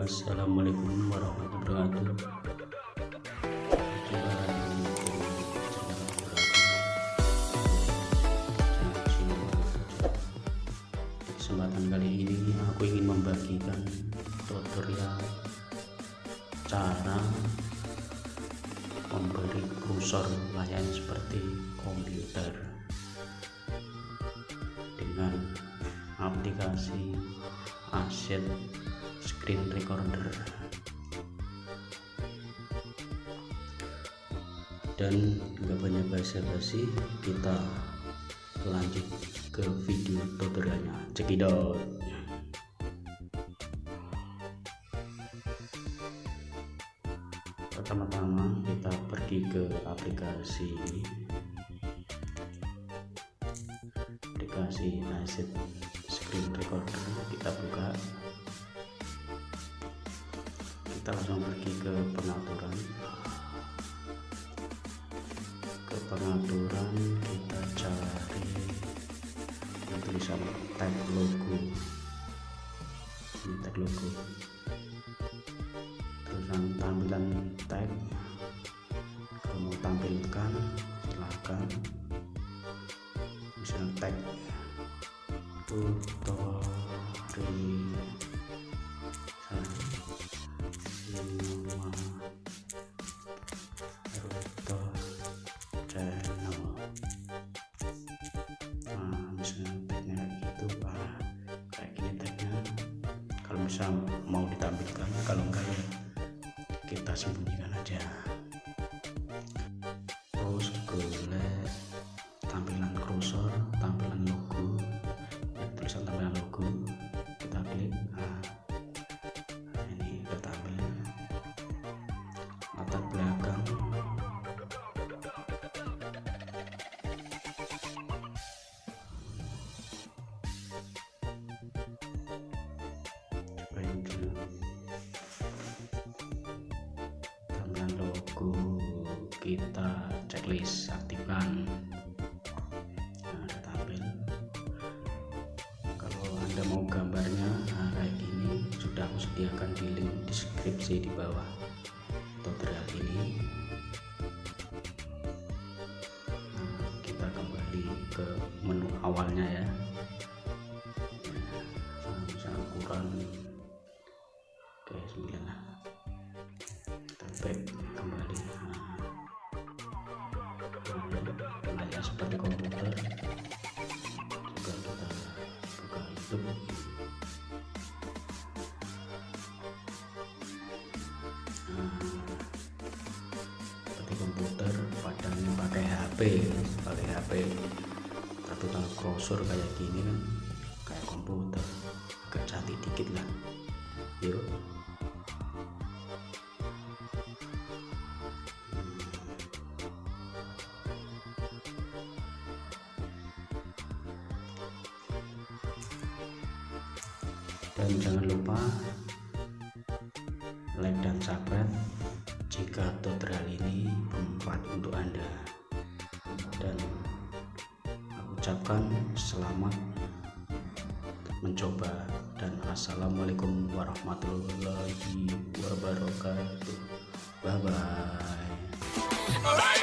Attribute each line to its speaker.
Speaker 1: Assalamualaikum warahmatullahi wabarakatuh. Kesempatan kali ini aku ingin membagikan tutorial cara memberi kursor layar seperti komputer dengan aplikasi aset screen recorder. Dan nggak banyak basa-basi, kita lanjut ke video tutorialnya. Cekidot. Pertama-tama kita pergi ke aplikasi aset screen recorder, kita buka, kita langsung pergi ke pengaturan, kita cari tulisan tag logo, tag logo, tulisan tampilan tag, kamu tampilkan silahkan, misal tag tutorial bisa mau ditampilkan, kalau enggak ya kita sembunyikan aja. Terus golek tampilan Crusor, tampilan logo, tulisan tampilan logo, kita klik. Nah, ini udah tampil. Latar belakang, tampilan logo, kita checklist aktifkan. Nah, udah tampil. Kalau Anda mau gambarnya kayak gini, sudah aku sediakan di link deskripsi di bawah tutorial ini. Nah, kita kembali ke menu awalnya ya. Ukuran oke 9 lah, kita back kembali. Layar seperti komputer juga kita buka YouTube. Seperti komputer padahal ini pakai HP, tapi kalau Crusor kayak gini kan kayak komputer, agak cantik dikit lah. Yuk, dan jangan lupa like dan subscribe jika tutorial ini bermanfaat untuk Anda, dan aku ucapkan selamat mencoba dan assalamualaikum warahmatullahi wabarakatuh. Bye bye.